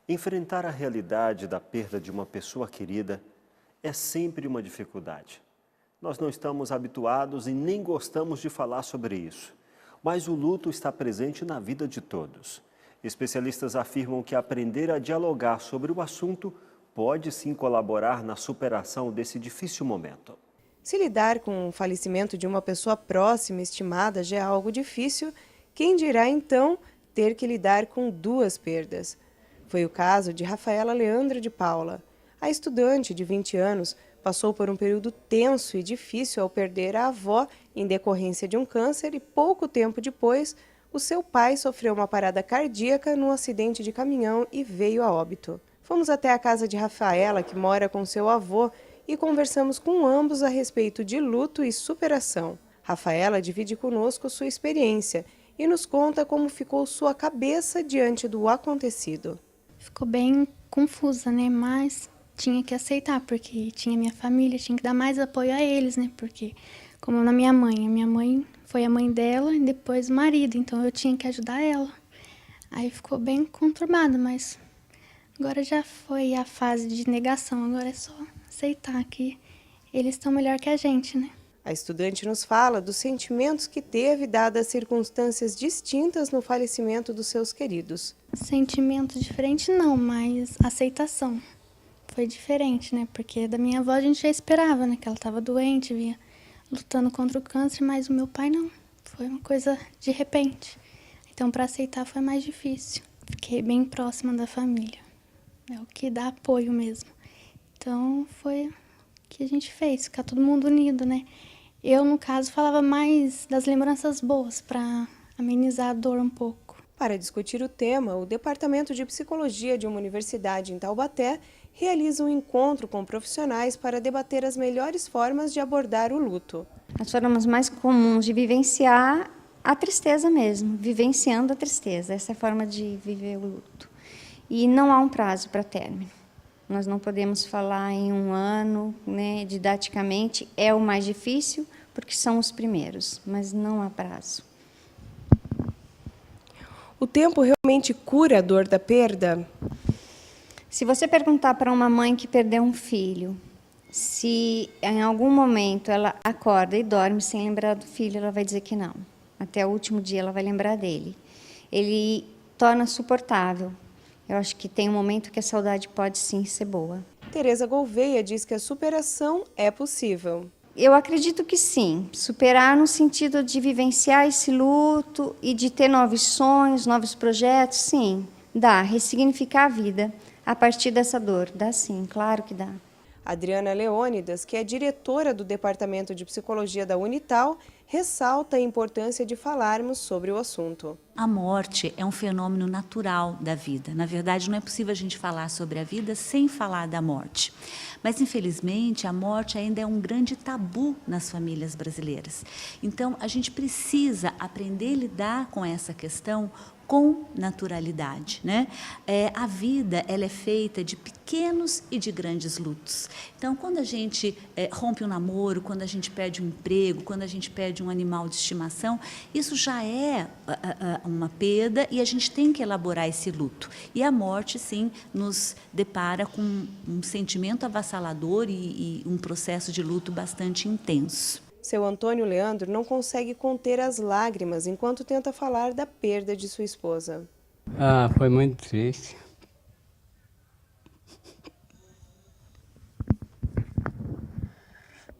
Enfrentar a realidade da perda de uma pessoa querida é sempre uma dificuldade. Nós não estamos habituados e nem gostamos de falar sobre isso, mas o luto está presente na vida de todos. Especialistas afirmam que aprender a dialogar sobre o assunto pode sim colaborar na superação desse difícil momento. Se lidar com o falecimento de uma pessoa próxima, estimada, já é algo difícil, quem dirá então ter que lidar com duas perdas? Foi o caso de Rafaela Leandra de Paula. A estudante de 20 anos passou por um período tenso e difícil ao perder a avó em decorrência de um câncer e pouco tempo depois, o seu pai sofreu uma parada cardíaca num acidente de caminhão e veio a óbito. Fomos até a casa de Rafaela, que mora com seu avô, e conversamos com ambos a respeito de luto e superação. Rafaela divide conosco sua experiência e nos conta como ficou sua cabeça diante do acontecido. Ficou bem confusa, né? Mas tinha que aceitar, porque tinha minha família, tinha que dar mais apoio a eles, né? Porque, como na minha mãe foi a mãe dela e depois o marido, então eu tinha que ajudar ela. Aí ficou bem conturbado, mas agora já foi a fase de negação, agora é só aceitar que eles estão melhor que a gente, né? A estudante nos fala dos sentimentos que teve, dadas circunstâncias distintas no falecimento dos seus queridos. Sentimento diferente não, mas aceitação. Foi diferente, né? Porque da minha avó a gente já esperava, né? Que ela estava doente, vinha lutando contra o câncer, mas o meu pai não. Foi uma coisa de repente. Então, para aceitar foi mais difícil. Fiquei bem próxima da família. É o que dá apoio mesmo. Então, foi o que a gente fez, ficar todo mundo unido, né? Eu, no caso, falava mais das lembranças boas, para amenizar a dor um pouco. Para discutir o tema, o Departamento de Psicologia de uma universidade em Taubaté realiza um encontro com profissionais para debater as melhores formas de abordar o luto. As formas mais comuns de vivenciar a tristeza mesmo, vivenciando a tristeza, essa é a forma de viver o luto. E não há um prazo para término. Nós não podemos falar em um ano, né, didaticamente, é o mais difícil, porque são os primeiros, mas não há prazo. O tempo realmente cura a dor da perda? Se você perguntar para uma mãe que perdeu um filho, se em algum momento ela acorda e dorme sem lembrar do filho, ela vai dizer que não. Até o último dia ela vai lembrar dele. Ele torna suportável. Eu acho que tem um momento que a saudade pode sim ser boa. Tereza Gouveia diz que a superação é possível. Eu acredito que sim, superar no sentido de vivenciar esse luto e de ter novos sonhos, novos projetos, sim, dá, ressignificar a vida a partir dessa dor, dá sim, claro que dá. Adriana Leônidas, que é diretora do Departamento de Psicologia da Unital, ressalta a importância de falarmos sobre o assunto. A morte é um fenômeno natural da vida. Na verdade, não é possível a gente falar sobre a vida sem falar da morte. Mas, infelizmente, a morte ainda é um grande tabu nas famílias brasileiras. Então, a gente precisa aprender a lidar com essa questão com naturalidade, né? A vida, ela é feita de pequenos e de grandes lutos. Então, quando a gente rompe um namoro, quando a gente perde um emprego, quando a gente perde um animal de estimação, isso já é uma perda e a gente tem que elaborar esse luto. E a morte, sim, nos depara com um sentimento avassalador e um processo de luto bastante intenso. Seu Antônio Leandro não consegue conter as lágrimas enquanto tenta falar da perda de sua esposa. Foi muito triste.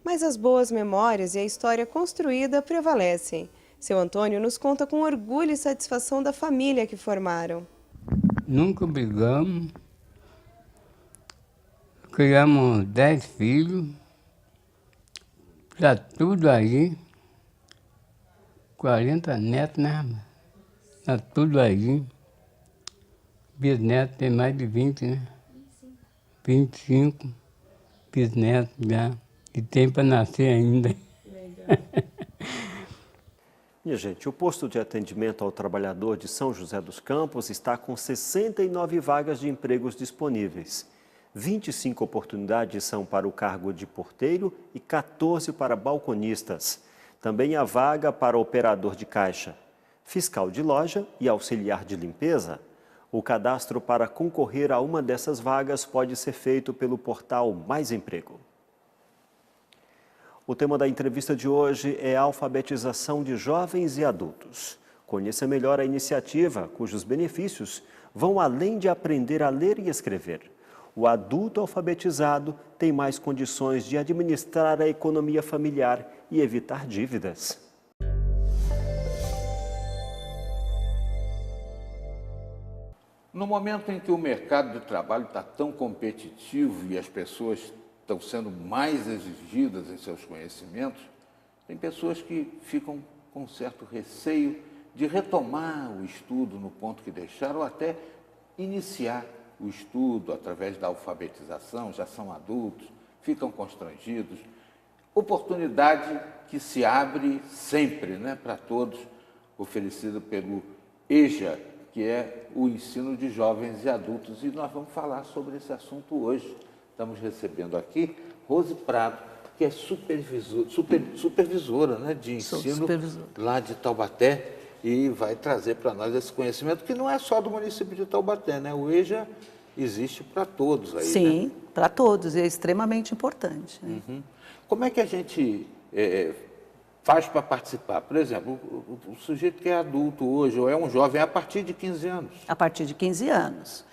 Mas as boas memórias e a história construída prevalecem. Seu Antônio nos conta com orgulho e satisfação da família que formaram. Nunca brigamos. Criamos 10 filhos. Já tudo aí, 40 netos, né? Tá tudo aí. Bisneto tem mais de 20, né? 25 bisnetos já. E tem para nascer ainda. Minha gente, o posto de atendimento ao trabalhador de São José dos Campos está com 69 vagas de empregos disponíveis. 25 oportunidades são para o cargo de porteiro e 14 para balconistas. Também há vaga para operador de caixa, fiscal de loja e auxiliar de limpeza. O cadastro para concorrer a uma dessas vagas pode ser feito pelo portal Mais Emprego. O tema da entrevista de hoje é a alfabetização de jovens e adultos. Conheça melhor a iniciativa, cujos benefícios vão além de aprender a ler e escrever. O adulto alfabetizado tem mais condições de administrar a economia familiar e evitar dívidas. No momento em que o mercado de trabalho está tão competitivo e as pessoas estão sendo mais exigidas em seus conhecimentos, tem pessoas que ficam com certo receio de retomar o estudo no ponto que deixaram ou até iniciar o estudo através da alfabetização, já são adultos, ficam constrangidos. Oportunidade que se abre sempre, né, para todos, oferecida pelo EJA, que é o ensino de jovens e adultos. E nós vamos falar sobre esse assunto hoje. Estamos recebendo aqui Rose Prado, que é supervisora, né, de ensino lá de Taubaté, e vai trazer para nós esse conhecimento, que não é só do município de Taubaté, né? O EJA existe para todos aí, Sim, né? para todos, é extremamente importante. Né? Uhum. Como é que a gente faz para participar? Por exemplo, o sujeito que é adulto hoje, ou é um jovem, é a partir de 15 anos. A partir de 15 anos.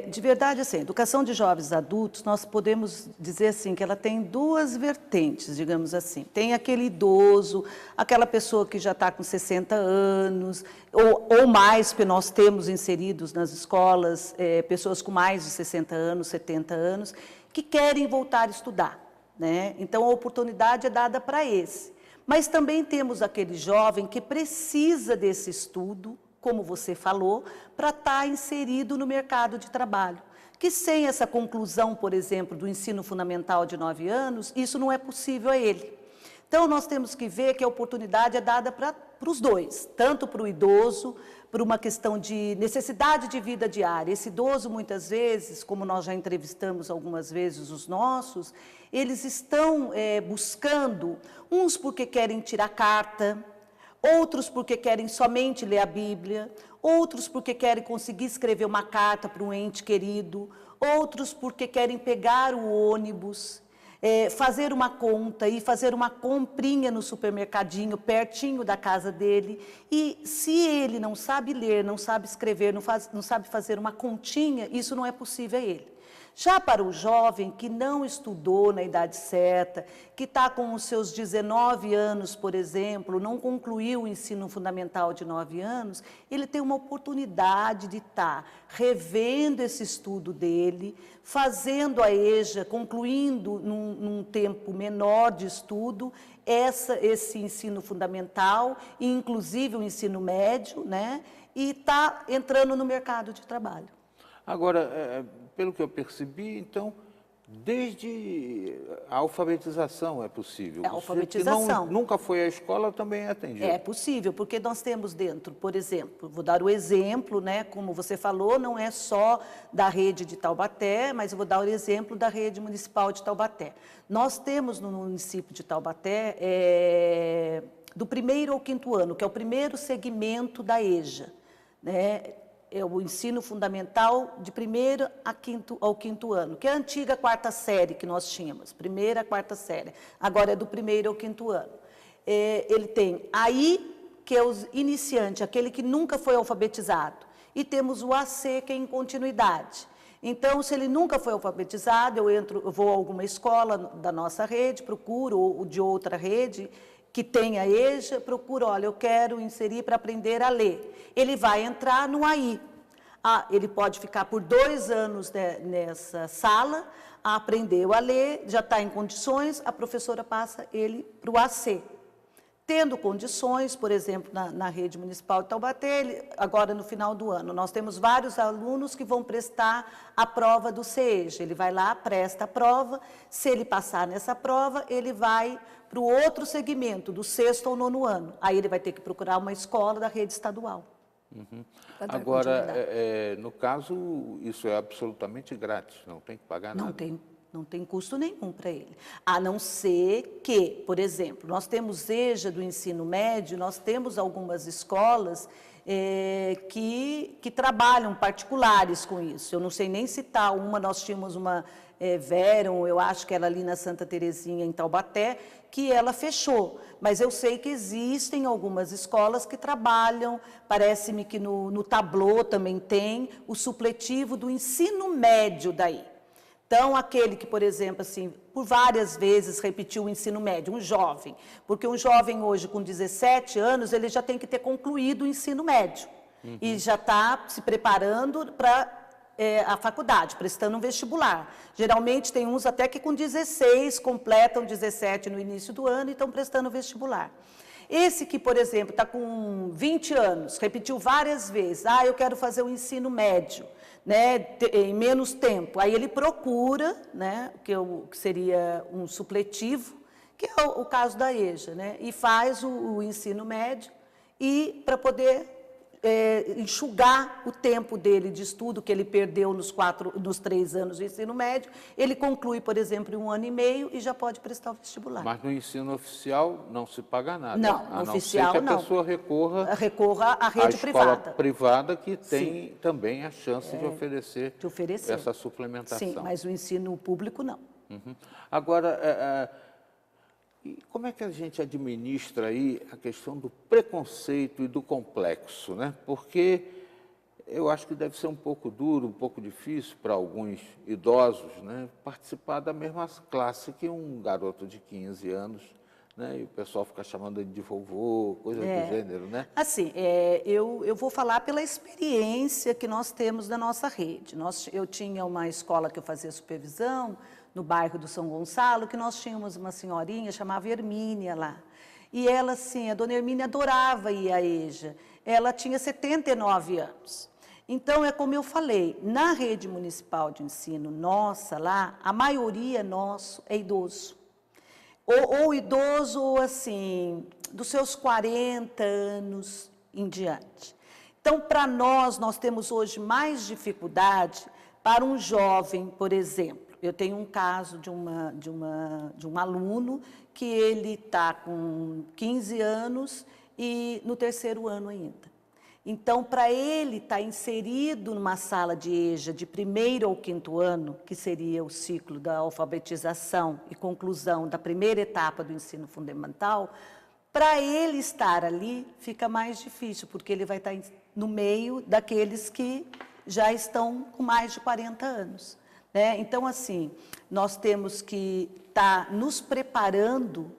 De verdade, assim, a educação de jovens e adultos, nós podemos dizer assim, que ela tem duas vertentes, digamos assim. Tem aquele idoso, aquela pessoa que já está com 60 anos, ou mais, porque nós temos inseridos nas escolas pessoas com mais de 60 anos, 70 anos, que querem voltar a estudar, né? Então, a oportunidade é dada para esse. Mas também temos aquele jovem que precisa desse estudo, como você falou, para estar inserido no mercado de trabalho. Que sem essa conclusão, por exemplo, do ensino fundamental de 9 anos, isso não é possível a ele. Então, nós temos que ver que a oportunidade é dada para os dois, tanto para o idoso, por uma questão de necessidade de vida diária. Esse idoso, muitas vezes, como nós já entrevistamos algumas vezes os nossos, eles estão buscando, uns porque querem tirar carta, outros porque querem somente ler a Bíblia, outros porque querem conseguir escrever uma carta para um ente querido, outros porque querem pegar o ônibus, fazer uma conta e fazer uma comprinha no supermercadinho, pertinho da casa dele. E se ele não sabe ler, não sabe escrever, não sabe fazer uma continha, isso não é possível a ele. Já para o jovem que não estudou na idade certa, que está com os seus 19 anos, por exemplo, não concluiu o ensino fundamental de 9 anos, ele tem uma oportunidade de estar revendo esse estudo dele, fazendo a EJA, concluindo num tempo menor de estudo, esse ensino fundamental, e inclusive o ensino médio, né? E está entrando no mercado de trabalho. Agora, pelo que eu percebi, então, desde a alfabetização é possível. A alfabetização. Que nunca foi à escola também é atendido. É possível, porque nós temos dentro, por exemplo, vou dar o exemplo, né, como você falou, não é só da rede de Taubaté, mas eu vou dar o exemplo da rede municipal de Taubaté. Nós temos no município de Taubaté, do 1º ao 5º ano, que é o primeiro segmento da EJA, né? É o ensino fundamental de 1º ao 5º ano, que é a antiga 4ª série que nós tínhamos, 1ª a 4ª série, agora é do 1º ao 5º ano. Ele tem aí, que é o iniciante, aquele que nunca foi alfabetizado, e temos o AC, que é em continuidade. Então, se ele nunca foi alfabetizado, eu vou a alguma escola da nossa rede, procuro, ou de outra rede, que tenha EJA, procura, olha, eu quero inserir para aprender a ler. Ele vai entrar no AI. Ele pode ficar por 2 anos nessa sala, aprendeu a ler, já está em condições, a professora passa ele para o AC. Tendo condições, por exemplo, na rede municipal de Taubaté, agora no final do ano, nós temos vários alunos que vão prestar a prova do CEJA. Ele vai lá, presta a prova, se ele passar nessa prova, ele vai para o outro segmento, do 6º ao 9º ano. Aí ele vai ter que procurar uma escola da rede estadual. Uhum. Agora, no caso, isso é absolutamente grátis, não tem que pagar nada? Não tem custo nenhum para ele. A não ser que, por exemplo, nós temos EJA do ensino médio, nós temos algumas escolas que trabalham particulares com isso. Eu não sei nem citar uma, nós tínhamos uma Verum, eu acho que era ali na Santa Terezinha, em Taubaté, que ela fechou. Mas eu sei que existem algumas escolas que trabalham, parece-me que no Tableau também tem, o supletivo do ensino médio daí. Então, aquele que, por exemplo, assim, por várias vezes repetiu o ensino médio, um jovem, porque um jovem hoje com 17 anos, ele já tem que ter concluído o ensino médio e já está se preparando para a faculdade, prestando um vestibular. Geralmente tem uns até que com 16 completam 17 no início do ano e estão prestando vestibular. Esse que, por exemplo, está com 20 anos, repetiu várias vezes, eu quero fazer o ensino médio, né, em menos tempo. Aí ele procura, né, que seria um supletivo, que é o caso da EJA, né, e faz o ensino médio e para poder enxugar o tempo dele de estudo que ele perdeu nos 3 anos do ensino médio, ele conclui, por exemplo, em 1 ano e meio e já pode prestar o vestibular. Mas no ensino oficial não se paga nada. Não, no oficial não. A não ser que a não. pessoa recorra à rede privada. À escola privada que tem Sim. também a chance de oferecer essa suplementação. Sim, mas o ensino público não. Uhum. Agora, e como é que a gente administra aí a questão do preconceito e do complexo, né? Porque eu acho que deve ser um pouco duro, um pouco difícil para alguns idosos, né, participar da mesma classe que um garoto de 15 anos, né? E o pessoal fica chamando ele de vovô, coisa do gênero, né? Assim, eu vou falar pela experiência que nós temos da nossa rede. Eu tinha uma escola que eu fazia supervisão, no bairro do São Gonçalo, que nós tínhamos uma senhorinha, chamava Hermínia lá. E ela, assim, a dona Hermínia adorava ir à EJA. Ela tinha 79 anos. Então, é como eu falei, na rede municipal de ensino nossa lá, a maioria nosso é idoso. Ou idoso, ou assim, dos seus 40 anos em diante. Então, para nós temos hoje mais dificuldade para um jovem, por exemplo. Eu tenho um caso de um aluno que ele está com 15 anos e no 3º ano ainda. Então, para ele estar inserido numa sala de EJA de 1º ao 5º ano, que seria o ciclo da alfabetização e conclusão da primeira etapa do ensino fundamental, para ele estar ali fica mais difícil, porque ele vai estar no meio daqueles que já estão com mais de 40 anos. Né? Então, assim, nós temos que estar nos preparando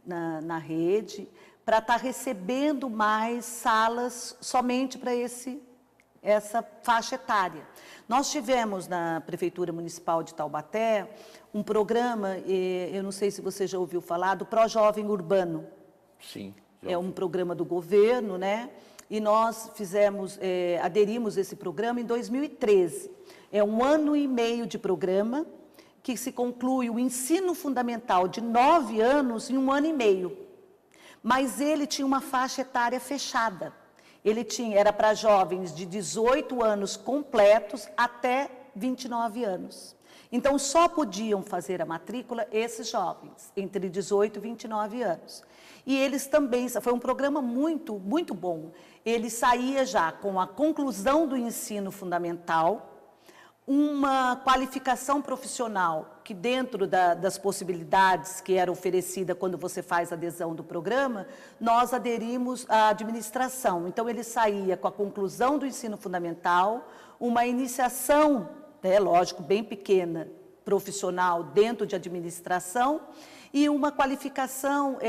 na rede para estar recebendo mais salas somente para essa faixa etária. Nós tivemos na Prefeitura Municipal de Taubaté um programa, eu não sei se você já ouviu falar, do Pró-Jovem Urbano. Sim. É um programa do governo, né? E nós aderimos a esse programa em 2013. É 1 ano e meio de programa, que se conclui o ensino fundamental de 9 anos em 1 ano e meio. Mas ele tinha uma faixa etária fechada. Era para jovens de 18 anos completos até 29 anos. Então, só podiam fazer a matrícula esses jovens, entre 18 e 29 anos. E eles também, foi um programa muito, muito bom. Ele saía já com a conclusão do ensino fundamental, uma qualificação profissional que dentro das possibilidades que era oferecida quando você faz a adesão do programa, nós aderimos à administração. Então, ele saía com a conclusão do ensino fundamental, uma iniciação, lógico, bem pequena, profissional dentro de administração e uma qualificação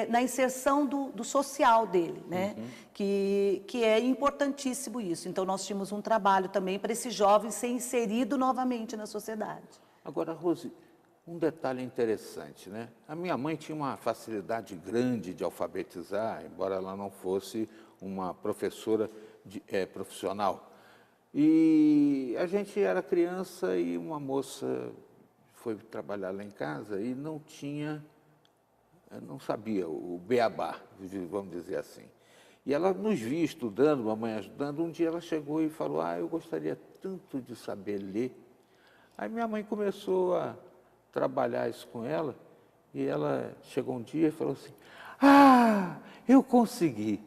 na inserção do social dele, né? Que é importantíssimo isso. Então, nós tínhamos um trabalho também para esse jovem ser inserido novamente na sociedade. Agora, Rose, um detalhe interessante, né? A minha mãe tinha uma facilidade grande de alfabetizar, embora ela não fosse uma professora profissional. E a gente era criança e uma moça foi trabalhar lá em casa e não sabia o beabá, vamos dizer assim. E ela nos via estudando, mamãe ajudando. Um dia ela chegou e falou, eu gostaria tanto de saber ler. Aí minha mãe começou a trabalhar isso com ela e ela chegou um dia e falou assim, eu consegui.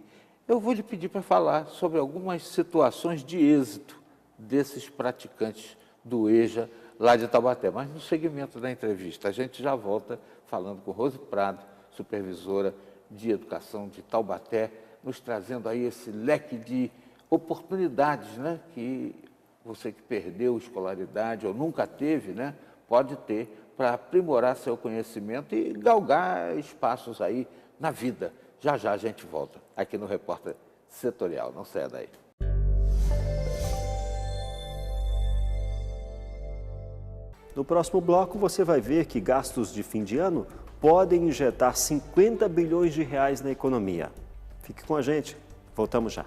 eu vou lhe pedir para falar sobre algumas situações de êxito desses praticantes do EJA lá de Taubaté. Mas no segmento da entrevista, a gente já volta falando com Rose Prado, supervisora de educação de Taubaté, nos trazendo aí esse leque de oportunidades, né, que você que perdeu escolaridade ou nunca teve, né, pode ter para aprimorar seu conhecimento e galgar espaços aí na vida. Já já a gente volta aqui no Repórter Setorial. Não saia daí. No próximo bloco, você vai ver que gastos de fim de ano podem injetar 50 bilhões de reais na economia. Fique com a gente, voltamos já.